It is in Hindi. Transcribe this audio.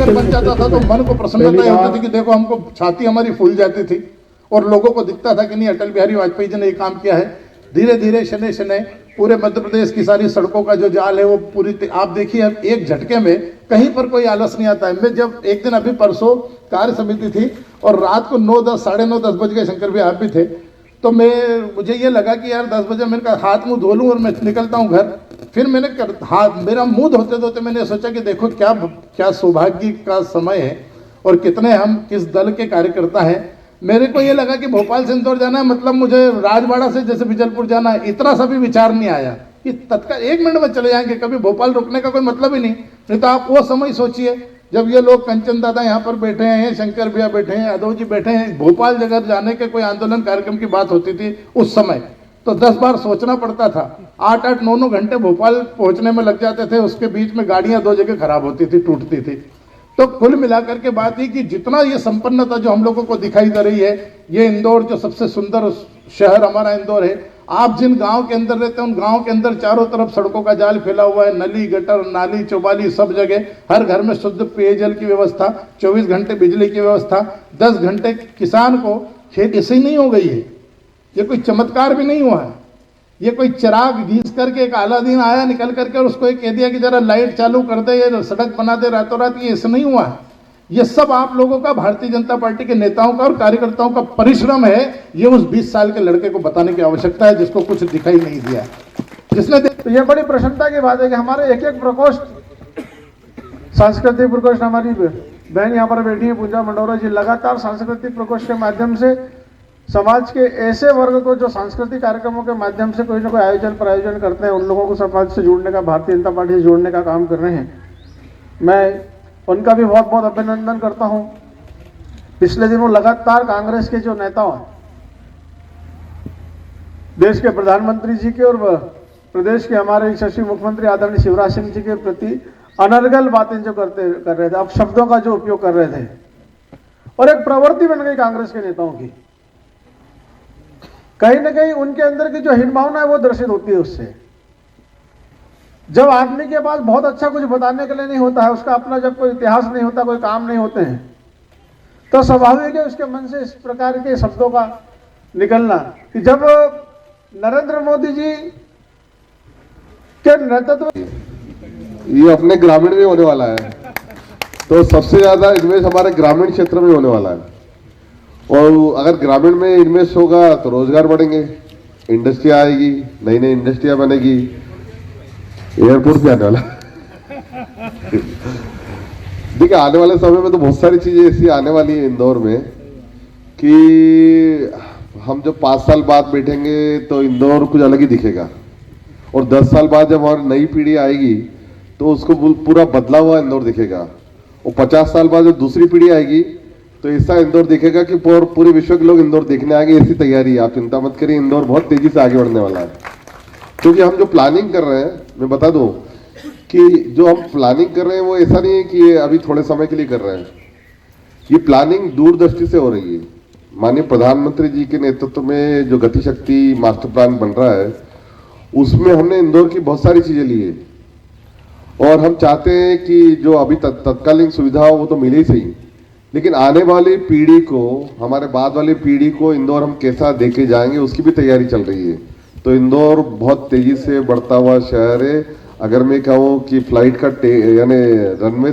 शहर बन जाता था तो मन को प्रसन्नता होती थी कि देखो हमको छाती हमारी फूल जाती थी और लोगों को दिखता था कि नहीं अटल बिहारी वाजपेयी जी ने ये काम किया है। धीरे धीरे शनै शनै पूरे मध्य प्रदेश की सारी सड़कों का जो जाल है वो पूरी आप देखिए अब एक झटके में कहीं पर कोई आलस नहीं आता है। मैं जब एक दिन अभी परसों कार्य समिति थी और रात को 9, 10, साढ़े 9, 10 बज गए, शंकर भी आप भी थे, तो मुझे ये लगा कि यार 10 बजे मैंने कहा हाथ मुंह धो लूँ और मैं निकलता हूँ घर। फिर मैंने मेरा मुंह धोते धोते मैंने सोचा कि देखो क्या सौभाग्य का समय है और कितने हम किस दल के कार्यकर्ता हैं। मेरे को ये लगा कि भोपाल से इंदौर जाना है मतलब मुझे राजवाड़ा से जैसे बीजलपुर जाना है, इतना सा भी विचार नहीं आया कि तत्काल 1 मिनट में चले जाएंगे। कभी भोपाल रुकने का कोई मतलब ही नहीं तो आप वो समय सोचिए जब ये लोग कंचन दादा यहाँ पर बैठे हैं, शंकर भैया बैठे हैं, यादव जी बैठे हैं, भोपाल जगह जाने के कोई आंदोलन कार्यक्रम की बात होती थी उस समय तो 10 बार सोचना पड़ता था। 8-8, 9-9 घंटे भोपाल पहुंचने में लग जाते थे। उसके बीच में गाड़ियां 2 जगह खराब होती थी, टूटती थी। तो कुल मिलाकर के बात ही कि जितना ये संपन्नता जो हम लोगों को दिखाई दे रही है, ये इंदौर जो सबसे सुंदर शहर हमारा इंदौर है, आप जिन गांव के अंदर रहते हैं उन गांव के अंदर चारों तरफ सड़कों का जाल फैला हुआ है, नली गटर नाली चौबाली सब जगह, हर घर में शुद्ध पेयजल की व्यवस्था, 24 घंटे बिजली की व्यवस्था, 10 घंटे किसान को खेत ऐसे ही नहीं हो गई है। ये कोई चमत्कार भी नहीं हुआ है, ये कोई चिराग घीस करके एक अलादीन आया निकल करके और उसको एक कह दिया कि जरा लाइट चालू कर दे, ये सड़क बना दे रातों रात, ये ऐसे नहीं हुआ है। ये सब आप लोगों का, भारतीय जनता पार्टी के नेताओं का और कार्यकर्ताओं का परिश्रम है। ये उस 20 साल के लड़के को बताने की आवश्यकता है जिसको कुछ दिखाई नहीं दिया, जिसने तो ये बड़ी प्रसन्नता की बात है कि हमारे एक प्रकोष्ठ, सांस्कृतिक प्रकोष्ठ, हमारी बहन यहाँ पर बैठी है पूजा मंडोरा जी, लगातार सांस्कृतिक प्रकोष्ठ के माध्यम से समाज के ऐसे वर्ग को जो सांस्कृतिक कार्यक्रमों के माध्यम से कोई ना कोई प्रायोजन करते हैं, उन लोगों को समाज से जोड़ने का, भारतीय जनता पार्टी से जोड़ने का काम कर रहे हैं। मैं उनका भी बहुत बहुत अभिनंदन करता हूं। पिछले दिनों लगातार कांग्रेस के जो नेता हैं, देश के प्रधानमंत्री जी के और प्रदेश के हमारे यशस्वी मुख्यमंत्री आदरणीय शिवराज सिंह जी के प्रति अनर्गल बातें जो कर रहे थे, अब शब्दों का जो उपयोग कर रहे थे और एक प्रवृत्ति बन गई कांग्रेस के नेताओं की। कहीं ना कहीं उनके अंदर की जो हीन भावना है वो दर्शित होती है उससे। जब आदमी के पास बहुत अच्छा कुछ बताने के लिए नहीं होता है, उसका अपना जब कोई इतिहास नहीं होता, कोई काम नहीं होते हैं, तो स्वाभाविक है उसके मन से इस प्रकार के शब्दों का निकलना। कि जब नरेंद्र मोदी जी के नेतृत्व, ये अपने ग्रामीण में होने वाला है, तो सबसे ज्यादा इन्वेस्ट हमारे ग्रामीण क्षेत्र में होने वाला है। और अगर ग्रामीण में इन्वेस्ट होगा तो रोजगार बढ़ेंगे, इंडस्ट्री आएगी, नई नई इंडस्ट्रियां बनेगी, एयरपोर्ट भी आने वाला। देखिए आने वाले समय में तो बहुत सारी चीजें ऐसी आने वाली है इंदौर में कि हम जब 5 साल बाद बैठेंगे तो इंदौर कुछ अलग ही दिखेगा, और 10 साल बाद जब हमारी नई पीढ़ी आएगी तो उसको पूरा बदला हुआ इंदौर दिखेगा, और 50 साल बाद जब दूसरी पीढ़ी आएगी तो ऐसा इंदौर दिखेगा कि पूरे विश्व के लोग इंदौर देखने आएंगे। ऐसी तैयारी है, आप चिंता मत करिए, इंदौर बहुत तेजी से आगे बढ़ने वाला है। क्योंकि हम जो प्लानिंग कर रहे हैं, मैं बता दूं कि जो हम प्लानिंग कर रहे हैं वो ऐसा नहीं है कि ये अभी थोड़े समय के लिए कर रहे हैं, ये प्लानिंग दूरदृष्टि से हो रही है। माननीय प्रधानमंत्री जी के नेतृत्व में जो गति शक्ति मास्टर प्लान बन रहा है उसमें हमने इंदौर की बहुत सारी चीजें ली है, और हम चाहते हैं कि जो अभी तत्कालीन सुविधा हो वो तो मिले ही सही, लेकिन आने वाली पीढ़ी को, हमारे बाद वाली पीढ़ी को इंदौर हम कैसा देके जाएंगे उसकी भी तैयारी चल रही है। तो इंदौर बहुत तेजी से बढ़ता हुआ शहर है। अगर मैं कहूँ कि फ्लाइट का यानी रनवे